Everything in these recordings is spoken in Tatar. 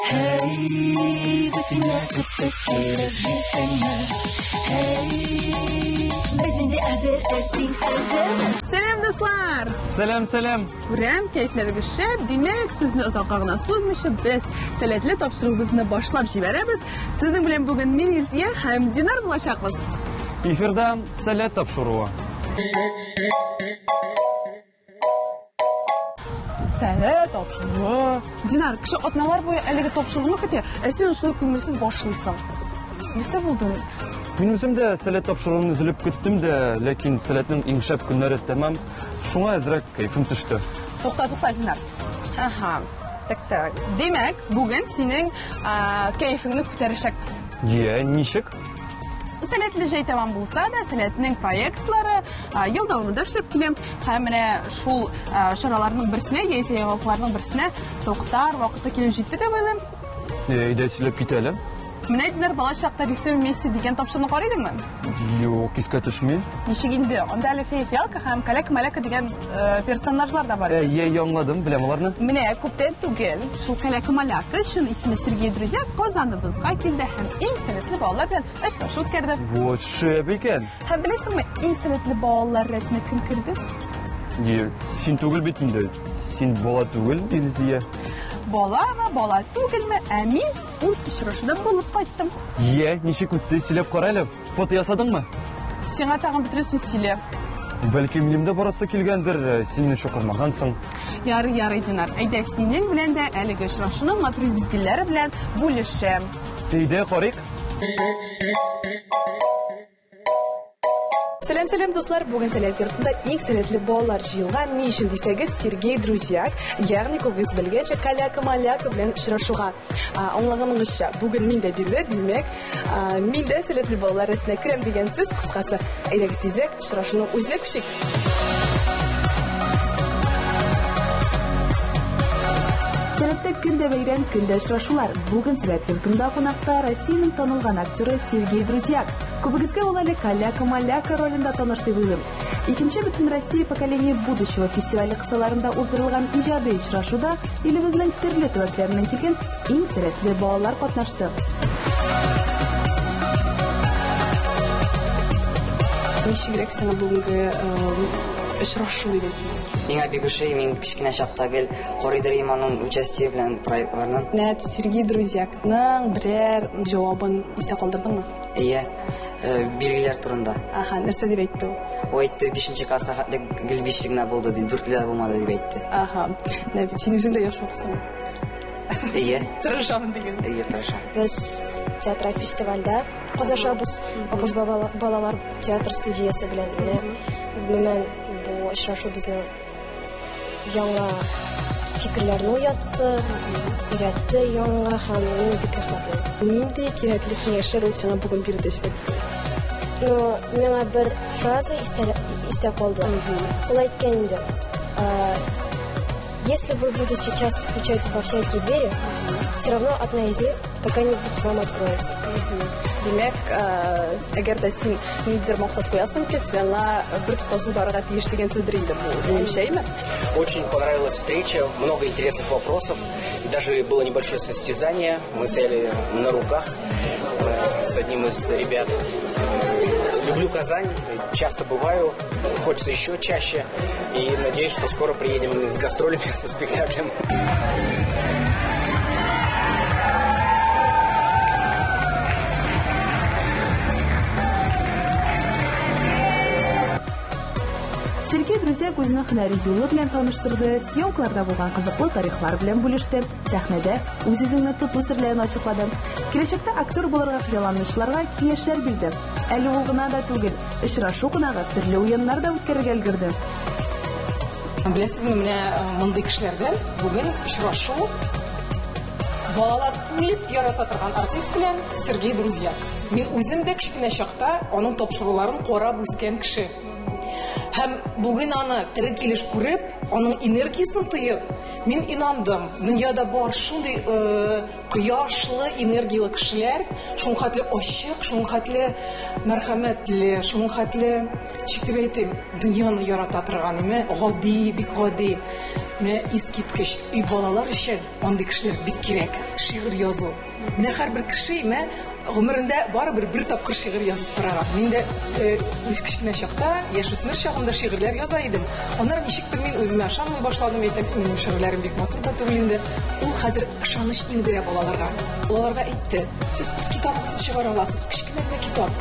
Hey, biz yine kutlu kelib jetana. Hey, biz endi azir ersin azir. Selam dostlar. Selam. Buram keyifleri güçlü. Demek sizni uzoqqa g'ina so'zmishib biz salatli topshiriqimizni boshlab jibaramiz. Sizning bilan bugun men Yuziya ham Dinar bo'lashaqmiz. Efirda salat topshiruvi. Salat topshiruvi. Dinar, kishi otnalar bo'yi aliga topshiriqni kutdi. Sen shuni ko'ngilsiz boshlaysan. Nima bo'ldi? Men o'zimda salat topshiruvini uzilib ketdim-da, lekin salatning eng shab kunlari tamam. Shunga azroq kayfim tushdi. To'xta Dinar. Aha. Tak. Demak, bugun sening kayfingni ko'tarishakmiz. Nishik? Salatli joy tamam bo'lsa-da, salatning proyektlari yil davomida ishlab kelam. Ham mana shu sharalarning birisini, yeysayoqlarning birisini to'xtar vaqtda kelib jetdi deb o'ylayman. Idachilab ketaylik. Mana Dinar bola chaqda rejissyor vmесте degan topshiriqni qaraylikmi? Yo'q, eska tushmay. Nishigingda, unda Alifeyalka ham Kalak-Malaka degan personajlar da bor. Yangladim, bilaman ularni. Mana ko'pdan tugul shu Kalak-Malaka shuni ismi Sergey Druzyak Qozonimizga keldi ham eng salatli bolalar bilan ishlash o'tkazdi. Bu shu ekan. Ha bilasizmi, eng salatli bolalar reytingga kim kirdi? Sen tugul bitingda. Sen bola tugul, Ilziya. Bola tugulmi? Amin. Uch uchrashuvda bo'lib qaytdim. Nishik o'tdi, silab qaraylik. Foto yasadingmi? Sen tag'in bitirasiz silab. Balki milimda borasa kelgandir, sen shu qilmagansan. Yari Dinar. Ayda sening bilan da aliga uchrashuvning materiallari bilan bo'lishim. Deydi qarayk. Selam dostlar, bugün salat yurtida eng salatli bolalar jiyilgan nishin desangiz Sergey Druzyak, ya'ni ko'pingiz bilgancha Kalak-Malaka bilan uchrashuvga anglaganinizcha bugun menda birli, demak, menda salatli bolalar reytingga kiram degan so'z qisqasi. Aydaga tezroq uchrashuvni o'zina kuchik. Salatda kunda bayram, kunda uchrashuvlar. Bugun salat yurtida qonaqda Rossiyaning tanilgan aktyori Sergey Druzyak. Kubagizga olali Kalak-Malaka rolida tanıştı bölüm. İkinci bütün Россия поколение будущего festivali kısalarında uzdurulgan ijodiy uchrashuvda elimizning turli tuvaklarından kelgan eng salatli bolalar qatnashdi. Nechigrak sana bugungi uchrashuv edi? Menga Бегушей, мен кичкене чактагы Коридор Иманның участие белән проектларның. Нәт Сергей Друзякның берәр җавабын истә калдырдыңмы? Ия, билгеләр турында. Аха, нәрсә дип әйтте ул? Ул әйтте 5нче класска хәтле гел 5 генә булды ди, 4 дә булмады дип әйтте. Аха. Нәт син үзең дә яхшы укысың. Ия. Тырышамын дигән. Ия, тырышам. Без театр фестивальдә катнашабыз. Апуш балалар театр студиясе белән гомумән бу очрашу безнең яңа фикерләрне уятты, өйрәтте яңа һәм фикерләрне. Нинди кирәкле киңәшләр ул сиңа бүген бирде эшләп? Миңа бер фраза истә калды. Ул әйткән инде. Если вы будете часто стучать во всякие двери, все равно одна из них когда-нибудь вам откроется. Демәк, әгәр дә син нидер максат куясың икән, сиңа бер туктаусыз барырга тиеш дигән сүздер инде бу. Минемчәме? Очень понравилась встреча, много интересных вопросов, и даже было небольшое состязание. Мы стояли на руках с одним из ребят. Люблю Казань, часто бываю, хочется еще чаще, и надеюсь, что скоро приедем с гастролями, со спектаклем. Sergey Druzyak o'zining hunariy yo'li bilan tanishtirdi, syomkalarda bo'lgan qiziqli tarixlar bilan bo'lishdi, sahnada o'z-o'zini tutuv sirlarini ochiqladi. Kelajakda aktyor bo'larga xiyollanuvchilarga kengashlar berdi. Әле ул гына да түгел, очрашу кунагы төрле уеннар да үткәрергә өлгерде. Беләсезме, менә мондый кешеләрдән бүген очрашу балалар үлеп ярата торган артист белән Сергей Друзьяк. Мин үзем дә кичкенә чакта аның тапшыруларын карап үскән кеше. Һәм бүген аны тере килеш күреп, аның энергиясын тоеп, мин инандым. Дөньяда бар шундый кояшлы, энергиялы кешеләр, шуңа хәтле ачык, шуңа хәтле мәрхәмәтле, шуңа хәтле чиктәйтем, дөньяны ярата торган име, гади, бик гади. Менә искиткеч, үй балалар өчен андый кешеләр бик кирәк. Шигырь язу. Менә һәрбер кеше гомерендә барыбер бер тапкыр шигырь язып торган. Мин дә үз кичкенә чакта, яшүсмер чагымда шигырьләр яза идем. Аннан ничектер мин үземә ышанмый башладым, әйтәм, минем шигырьләрем бик матур да түгел инде. Ул хәзер ышаныч иңдерә балаларга. Балаларга әйтте: "Сез китабыгызны чыгара аласыз, кичкенә генә китап.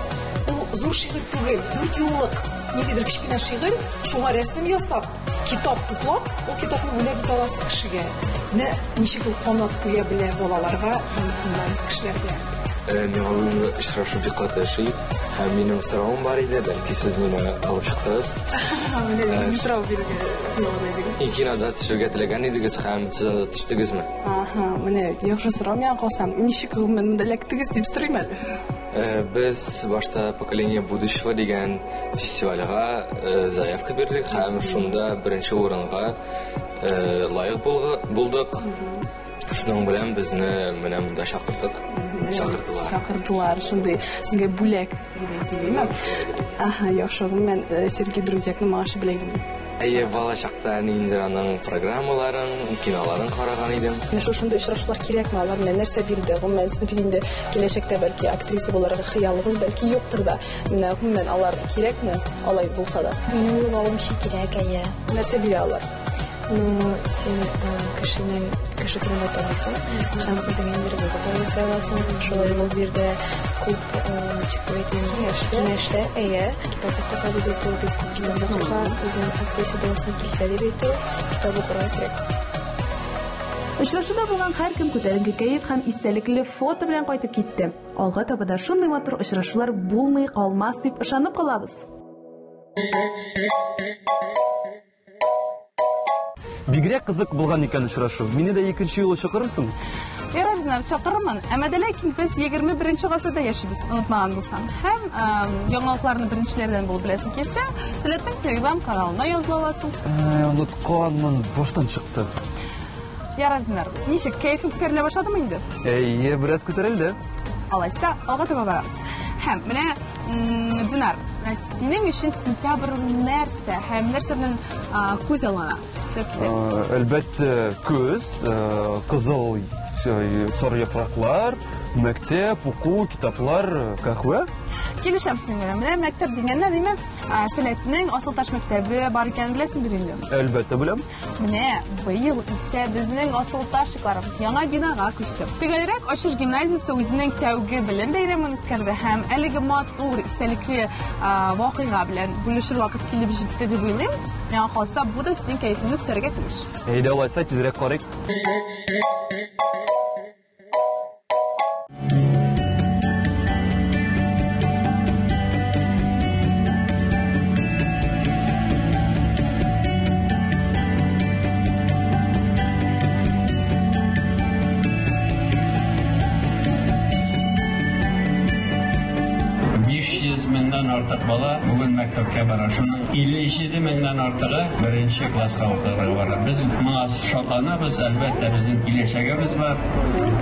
Ул зур шигырь түгел, 4 юллык. Ниндидер кичкенә шигырь, шуңа рәсем ясап, китап туплап, ул китапны бүләк итә аласыз кешегә." Менә ничек ул канат куя белә балаларга һәм кешеләргә. Мен ул очрашу бик катнашый. Һәм минем соравым бар иде, бәлки сез мине алып чыктыгыз. Менә сорау биргән. Кинода төшәргә теләгән идегез һәм сез төштегезме? Менә яхшы сорау миңа калсам, ничек гомерендә эләктегез дип сорыйм әле. Без башта поколение будущего дигән фестивальгә заявка бирдек һәм шунда беренче урынга лайык булдык. Шуның белән безне менә монда чакырдылар. Шундый сезгә бүләк дип әйтелгән. Яхшы, мен Сергей Друзьякның машы беләйдем. Бала чакта инде аның программаларын, киноларын караган идем. Менә шушындай очрашулар кирәкме? Алар менә нәрсә бирде? Гомумән сез бит инде киләчәктә бәлки актриса буларга хыялыгыз бәлки юктыр да. Менә гомумән алар кирәкме? Алай булса да. Минем уйлавымча кирәк, Нәрсә бирә алар? Сен кеше турында танысың, һәм үзеңә бер вакыт ясаласың. Шулай ул бирде күп киңәшләр, китап укырга дип әйтү, китап укырга, үзең актриса буласың килсә дип әйтү, китап укырга кирәк. Очрашуда булган һәркем күтәренке кәеф һәм истәлекле фото белән кайтып китте. Алга таба да шундый матур очрашулар булмый калмас дип ышанып калабыз. Бигрәк кызык булган икән очрашу. Мине дә икенче юлы чакырырсың? Ярарсызлар, чакырырмын. Әмма ләкин без 21 гасырда яшибез, онытмаган булсам. Һәм яңалыкларны беренчеләрдән булып беләсең килсә, Сәләтнең Telegram каналына языла аласың. Онытканмын, баштан чыкты. Ярарсызлар, ничек кәефең күтәрелә башладымы инде? Бераз күтәрелде. Алайса, алга таба барабыз. Һәм менә Динар, синең өчен сентябрь нәрсә? Һәм нәрсә белән күз алына? Әлбәттә, көз, кызыл сары яфраклар, мәктәп, уку, китаплар, кахва. Килешәм синең белән. Менә мәктәп дигәндә, димме, Сәләтнең Асылташ мәктәбе бар икән беләсеңдер инде. Әлбәттә беләм. Менә быел исә безнең Асылташикларыбыз яңа бинага күчте. Төгәлрәк Ачыш гимназиясе үзенең тәүге белем бәйрәмен үткәрде һәм әлеге матур истәлекле вакыйга белән бүлешер вакыт килеп җитте дип уйлыйм. Миңа калса, бу да сезнең кәефеңне күтәрергә тиеш. Алайса тизрәк карыйк. Артык бала бүген мәктәпкә бара. Шуның 57 меңнән артыгы беренче класска укырга бара. Без моңа шатланабыз, әлбәттә безнең киләчәгебез бар.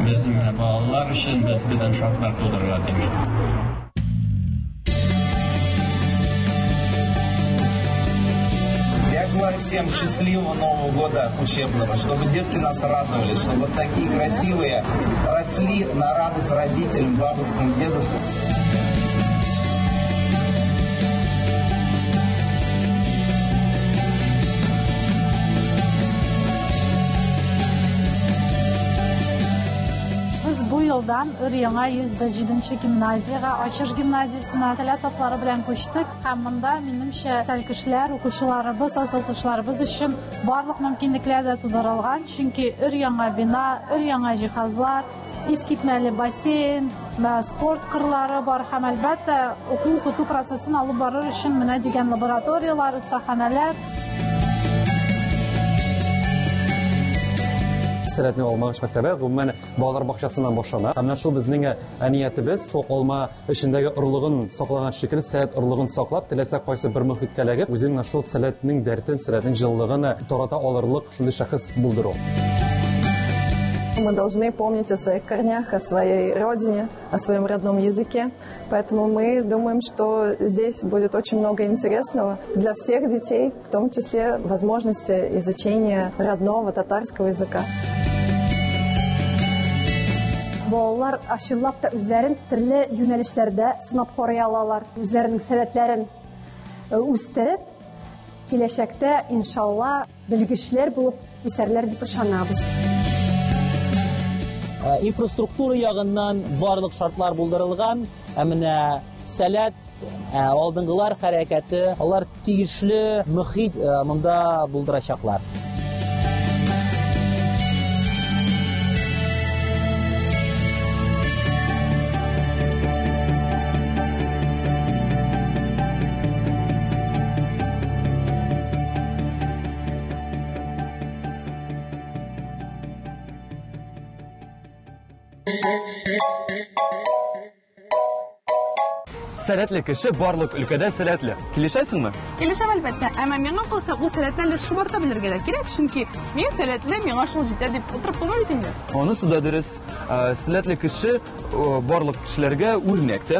Безнең балалар өчен бөтен шартлар тудырырга тиеш. Я желаю всем счастливого Нового года учебного, чтобы детки нас радовали, чтобы такие красивые росли на радость родителям, бабушкам, дедушкам. Бу елдан өр-яңа 107-нче гимназиягә, Ачыш гимназиясенә сәләт сафлары белән күчтек. Һәм монда минемчә кешеләр, укучыларыбыз, асылтышларыбыз өчен барлык мөмкинлекләр дә тудырылган. Чөнки өр-яңа бина, өр-яңа җиһазлар, искитмәле бассейн, спорт кырлары бар һәм әлбәттә уку процессын алып барыр өчен менә дигән лабораториялар, остаханәләр. Сәләтнең Алмагач мәктәбе гомумән балалар бакчасыннан башлана. Һәм шул безнең әниятебез, шул алма эчендәге орлыгын саклаган шикелле, сәләт орлыгын саклап, теләсә кайсы бер мөхиткә ләгеп, үзенең шул сәләтнең дәртен, сәләтнең җылылыгын тарата алырлык шундый шәхес булдыру. Мы должны помнить о своих корнях, о своей родине, о своем родном языке. Поэтому мы думаем, что здесь будет очень много интересного для всех детей, в том числе возможности изучения родного татарского языка. Балалар ашыллап та үзләрен төрле юнәлешләрдә сынап карый алалар. Үзләренең сәләтләрен үстереп, киләчәктә иншалла белгечләр булып үсәрләр дип ышанабыз. Инфраструктура ягыннан барлык шартлар булдырылган, менә сәләт алдынгылар хәрәкәте, алар тиешле мөхит монда булдырачаклар. Сәләтле кеше барлык өлкәдә сәләтле. Килешәсеңме? Килешәм әлбәттә. Әмма миңа калса, ул сәләтләрне шомарта белергә дә кирәк, чөнки мин сәләтле, миңа шул җитә дип утырып булмый бит инде. Анысы да дөрес. Сәләтле кеше барлык кешеләргә үрнәк.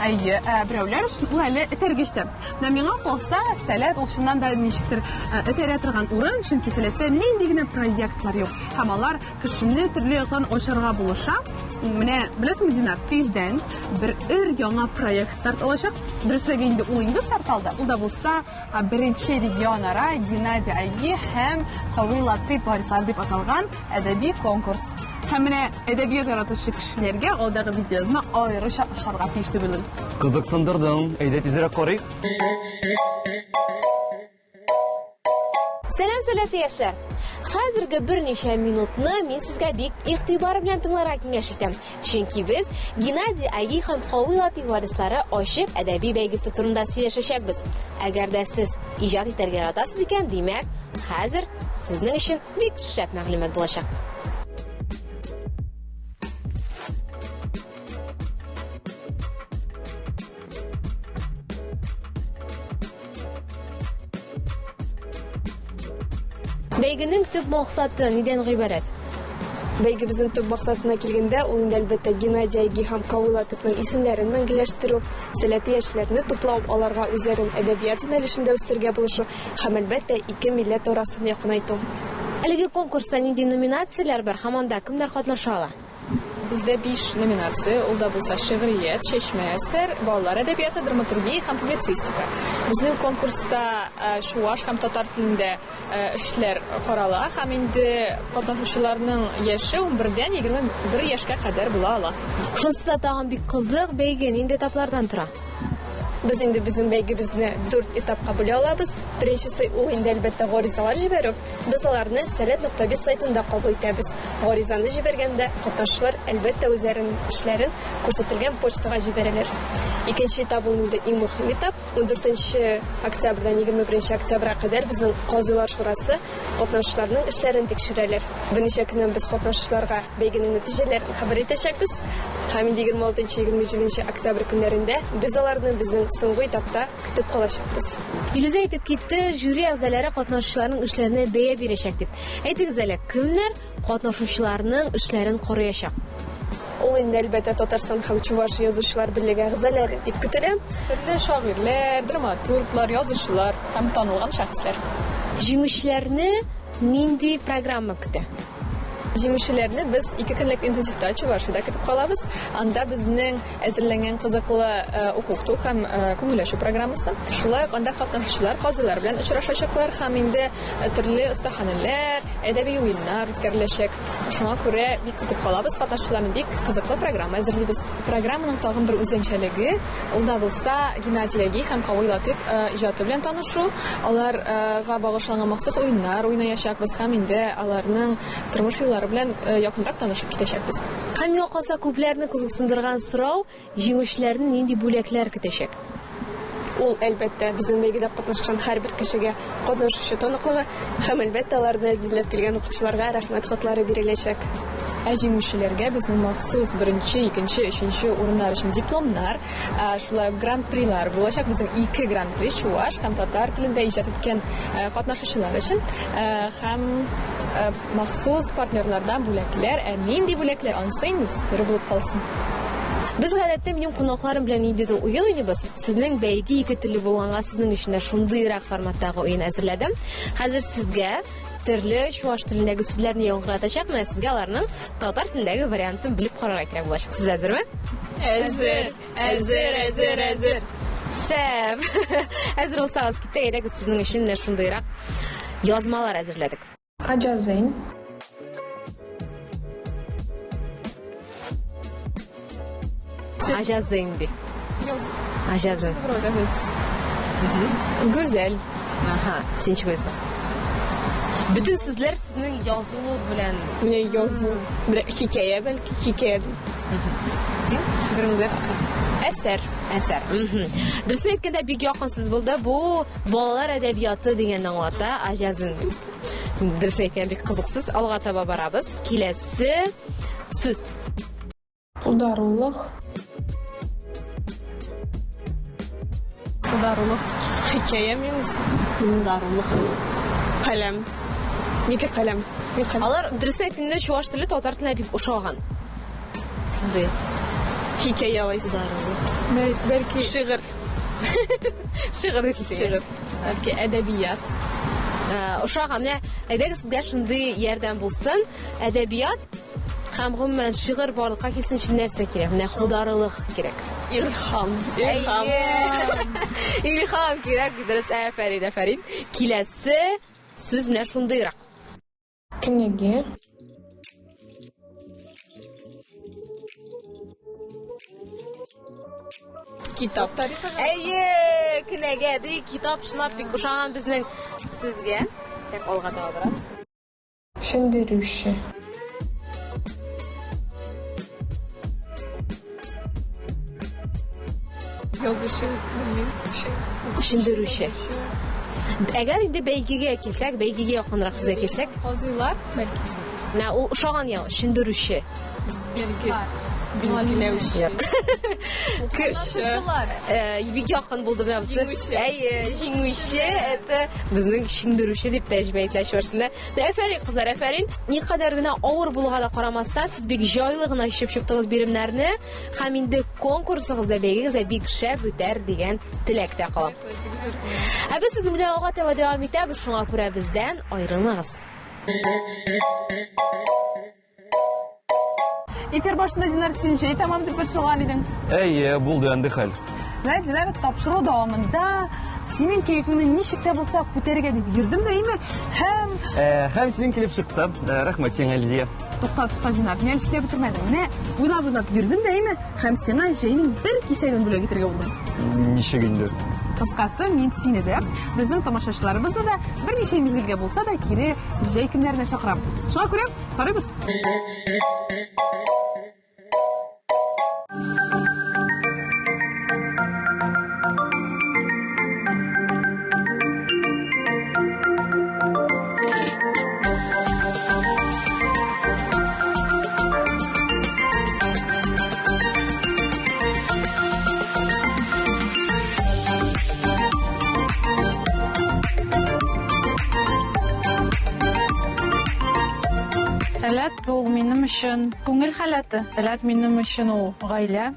Әйе, берәүләр өчен ул әле этәргештә. Миңа калса, сәләт ул шуннан да ничектер этәрә торган урын, чөнки сәләттә нинди генә проектлар юк. Һәм алар кешене төрле яктан ачарга булыша. Менә беләсеңме, Динар, тиздән бер яңа проект старт алачак. Дөресрәге инде ул инде старт алды. Ул да булса, беренче регионара Геннадий Айги һәм Кавый Латыйп варислары дип аталган әдәби конкурс. Һәм менә әдәбият яратучы кешеләргә алдагы видеозны аеруча ошарга тиеш дип уйлыйм. Кызыксындырдың. Әйдә тизрәк карыйк. Сәлам, сәләтле яшьләр. Хәзерге берничә минутны мин сезгә бик игътибар белән тыңларга киңәш итәм. Чөнки без Геннадий Айги һәм Кавый Латыйп варислары ачык әдәби бәйгесе турында сөйләшәчәкбез. Әгәр дә сез иҗат итәргә яратасыз икән, димәк, хәзер сезнең өчен бик шәп мәгълүмат булачак. Бәйгенең төп максаты нидән гыйбарәт? Бәйгебезнең төп максатына килгәндә, ул инде әлбәттә Геннадий Айги һәм Кавый Латыйпның исемнәрен мәңгеләштерү, сәләтле яшьләрне туплау, аларга үзләрен әдәбият юнәлешендә үстергә булышу һәм әлбәттә ике милләт арасын якынайту. Әлеге конкурста нинди номинацияләр бар һәм анда кемнәр катнаша ала? Бездә 5 номинация, ул да булса шигърият, чәчмә әсәр, балалар әдәбияты, драматургия һәм публицистика. Безнең конкурста чуаш һәм татар телендә эшләр карала һәм инде катнашучыларның яше 11дән 21 яшькә кадәр була ала. Шунысы да тагын бик кызык, бәйге нинди этаплардан тора? Без инде безнең бәйгебезне 4 этапка бүлә алабыз. Беренчесе ул инде әлбәттә гаризалар җибәрү. Без аларны сәләт.biz сайтында кабул итәбез. Гаризаны җибәргәндә катнашучылар әлбәттә үзләренең эшләрен күрсәтелгән почтага җибәрәләр. Икенче этап ул инде иң мөһим этап. 14 октябрьдән 21 октябрьгә кадәр безнең казыйлар шурасы катнашучыларның эшләрен тикшерәләр. Берничә көннән без катнашучыларга бәйгенең нәтиҗәләрен хәбәр итәчәкбез. Һәм 26-27 октябрь көннәрендә без аларны безнең соңгы этапта көтеп калачакбыз. Илүзә әйтеп китте, жюри әгъзалары катнашучыларның эшләренә бәя бирәчәк дип. Әйтегез әле, кемнәр катнашучыларның эшләрен карыячак? Ул инде әлбәттә Татарстан һәм Чуваш язучылар берлеге әгъзалары дип көтелә. Төрле шагыйрьләр, драматурглар, язучылар һәм танылган шәхесләр. Җиңүчеләрне нинди программа көтә? Җиңүчеләрне без 2 көнлек интенсивта Чувашиядә көтеп калабыз. Анда безнең әзерләнгән кызыклы укыту һәм күңелләшү программасы. Шулай анда катнашучылар казыйлар белән очрашачаклар һәм инде төрле остаханәләр, әдәби уеннар үткәреләчәк. Шуңа күрә бик көтеп калабыз катнашучыларны, бик кызыклы программа әзерлибез. Программаның тагын бер үзенчәлеге, ул да булса Геннадий Айги һәм Кавый Латыйп иҗаты белән танышу. Аларга багышланган махсус уеннар уйнаячакбыз һәм инде аларның тормыш белән якынрак танышып китәчәкбез. Һәм миңа калса күпләрне кызыксындырган сорау, җиңүчеләрне нинди бүләкләр көтәчәк? Ул әлбәттә безнең бәйгедә катнашкан һәрбер кешегә катнашучы таныклыгы һәм әлбәттә аларны әзерләп килгән укытучыларга рәхмәт хатлары биреләчәк. Ә җиңүчеләргә безнең махсус 1-нче, 2-нче, 3-нче урыннар өчен дипломнар, шулай гран-прилар булачак. Безнең 2 гран-при чуваш һәм татар телендә иҗат иткән катнашучылар өчен һәм махсус партнерлардан бүләкләр, нинди бүләкләр ансың сер булып калсын. Без гадәттә минем кунакларым белән ниндидер уен уйныйбыз. Сезнең бәйге ике телле булганга сезнең өчен дә шундыйрак форматтагы уен әзерләдем. Хәзер сезгә төрле чуаш телендәге сүзләрне яңгыратачак, мен сезгә аларның татар телендәге вариантын белеп карарга кирәк булачак. Сез әзерме? Әзер. Шәп. Әзер булсагыз, китәйдәк сезнең өчен дә шундыйрак язмалар әзерләдек. Аҗазин. Ajazindi. Ajazın. Güzel. Aha, sen çıkıyorsun. Bütün sözler sizin yazılı bilen. Ne yazı? Bir hikaye belki hikaye. Sen görünüzde Eser. Дөресен әйткәндә бик якын сүз булды. Бу балалар әдәбияты дигәнне аңлата. Ajazın. Дөресен әйткәндә бик кызык сүз. Алга таба барабыз. Киләсе сүз. Ударулык. Hikaye miyiz? Ударулык. Kalem. Niki kalem. Алар дөресен әйткәндә чуаш теле татар теленә бик ошаган. Ди. Hikaye alıyız. Belki Şiir. Şiir. Belki әдәбият. Ошаган. Менә әйдәгез сезгә шундый ярдәм булсын. Әдәбият һәм гомумән шигырь барлыкка килсен өчен нәрсә кирәк? Менә хударылык кирәк. İlham. Илһам кирәк. Дөрес, афәрин. Киләсе сүз менә шундыйрак. книги. Kitap. Әйе, кенәгә ди, китап шулап бик ошаган безнең сүзгә. Тек алга таба барабыз. Шендерүше. Yazışı. Шендерүше. Әгәр инде бәйгегә килсәк, бәйгегә якынрак сүзгә килсәк, Казыйлар belki. менә ул ошаган я, шендерүше. Bilgilemiş. Бик якын булды менә бусы. Җиңүче, это безнең шендерүше дип тәҗрибә ителә шуарсында. Афәрин кызлар, афәрин. Никадәр генә авыр булуга да карамастан, сез бик җайлы гына чыптыгыз биремнәрне һәм инде конкурсыгызда бәйгегезгә бик шәп үтәр дигән теләктә калам. Без сезнең белән алга таба дәвам итәбез, шуңа күрә бездән аерылмагыз. Эфир башында Динар син җәй тәмам дип борчылган идең. Әйе, булды инде хәл. Динар тапшыру дәвамында синең кайфыңны ничек тә булса күтәрергә дип йөрдем дә име? Һәм синең килеп чыкты. Рәхмәт сиңа, Лидия. Тукта, Динар, мин эшләп бетермәдем. Менә уйлап йөрдем дә име? Һәм сиңа җәйнең бер кисәген бүләк итәргә булдым. Ничек инде? Кыскасы, мин сине дә, безнең тамашачыларыбызны да берничә мизгелгә булса да кире җәй көннәренә чакырам. Шуңа күрә карыйбыз. Сәләт бу минем өчен күңел халаты. Сәләт минем өчен ул гаилә,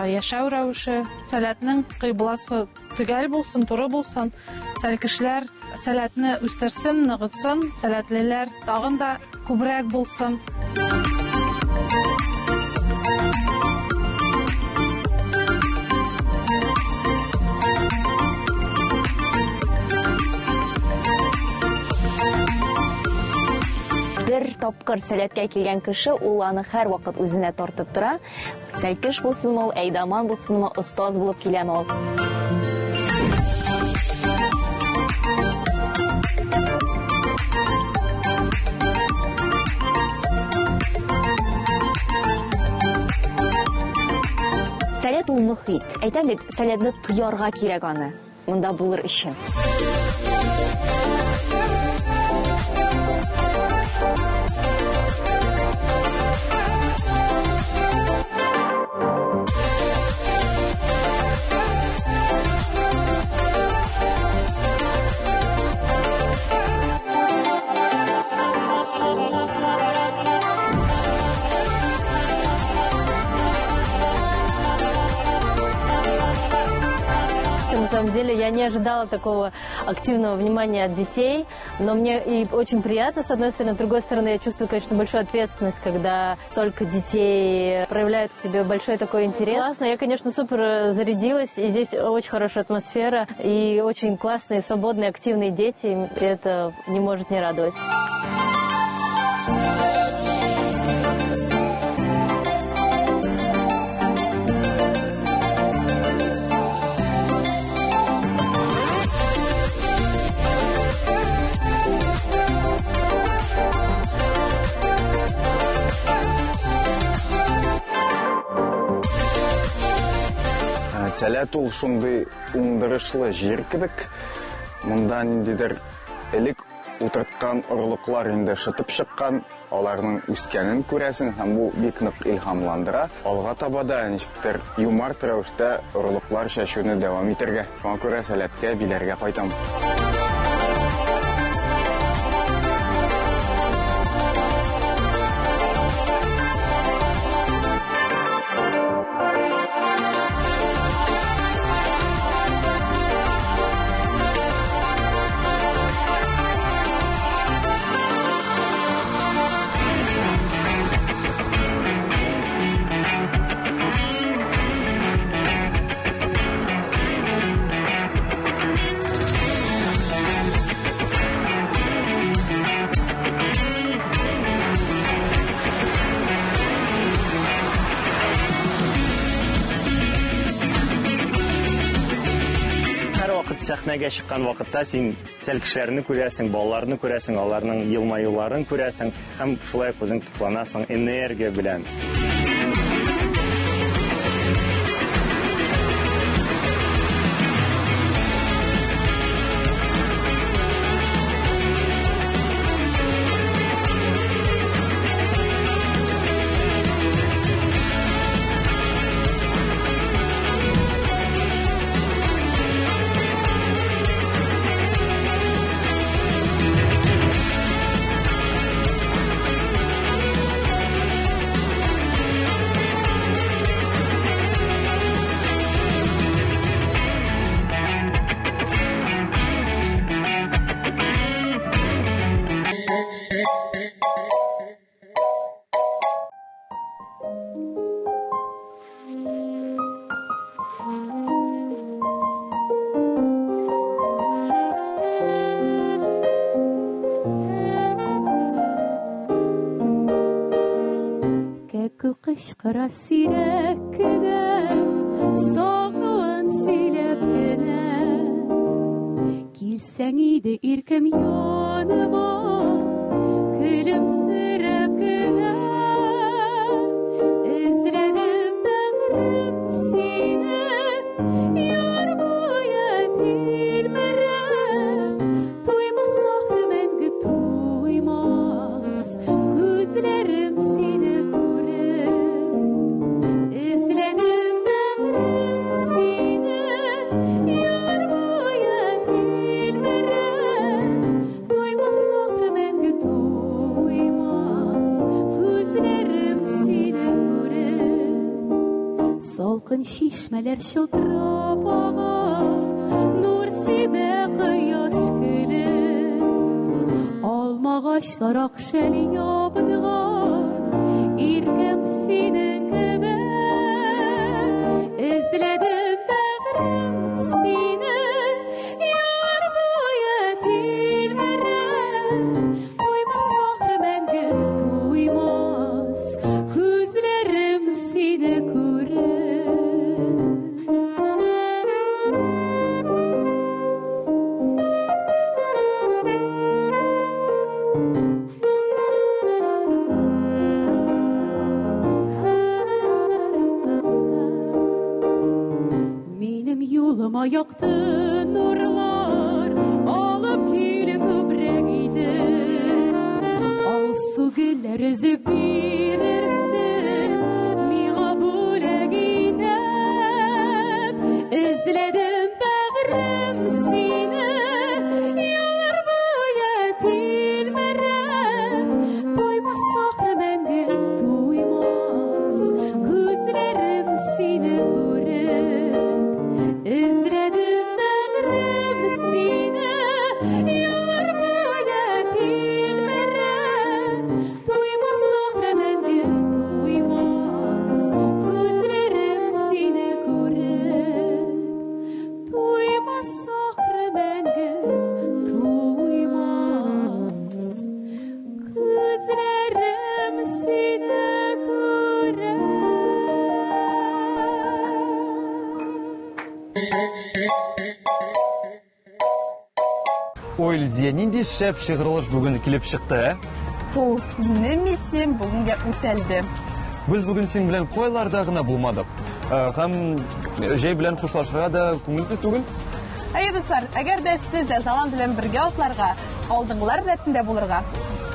яшәү рәвеше. Сәләтнең кыйбласы төгәл булсын, туры булсын. Кешеләр сәләтне үстерсен, ныгытсын, сәләтлеләр тагын да күбрәк булсын. Бер тапкыр сәләткә килгән кеше ул аны һәр вакыт үзенә тартып тора. Сәлкеш булсынмы, әйдаман булсынмы, остаз булып киләме ул. Сәләт ул мөхит. Әйтәм бит, сәләтне тоярга кирәк аны. Монда булыр өчен. самом деле я не ожидала такого активного внимания от детей, но мне и очень приятно, с одной стороны, с другой стороны, я чувствую, конечно, большую ответственность, когда столько детей проявляют к тебе большой такой интерес. Классно, я, конечно, супер зарядилась, и здесь очень хорошая атмосфера, и очень классные, свободные, активные дети, и это не может не радовать. Сәләт ул шундый уңдырышлы җир кебек. Монда ниндидер элек утырткан орлыклар инде шытып чыккан, аларның үскәнен күрәсең һәм бу бик нык илһамландыра. Алга таба да ничектер юмарт рәвештә орлыклар чәчүне дәвам итәргә. Шуңа күрә сәләткә биләргә кайтам. Сәхнәгә чыккан вакытта син сәл кешеләрне күрәсең, балаларны күрәсең, аларның елмаюларын күрәсең һәм шулай күзең тукланасың энергия белән. Кышкыра сирәк кенә, сагын сөйләп кенә, килсәң иде иркем яныма, көлемсерәп кенә, эзләдем бәгърем сине, яр буе тилмерәп, туймасак мәңге туймас, күзләрем сине Салкын чишмәләр чылтырап ага, нур сибә кояш көлеп, алмагачлар акшәл ябынган, иркем синең кебек, эзләдем бәгърем сине, яр буе тилмерәп, туймасак мәңге туймас, күзләрем сине Юлыма яқты нурлар, алып киле күбрәк иде. Алсу гөлләр өзеп бирерсең, миңа бүләк итеп. Эзләдем бәгърем сине, яр буе тилмерәп, туймасак мәңге туймас, күзләрем сине күреп. Эзләдем Ой, Лизия, нинди шәп шигырылыш бүген килеп чыкты, Фу, минем исем бүгенгә үтәлде. Без бүген син белән койларда гына булмадык. Һәм җәй белән хушлашырга да күңелсез түгел. Әйе, дуслар, әгәр дә сез дә Залан белән бергә атларга, алдыңгылар рәтендә булырга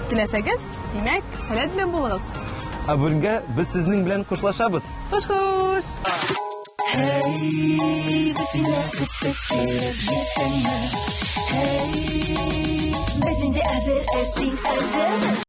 теләсәгез, димәк, сәләт белән булыгыз. Бүгенгә без сезнең белән хушлашабыз. Хуш-хуш! Hey, bizimle kutlu gelecekten. Hey, bizimle hazır esin hazır.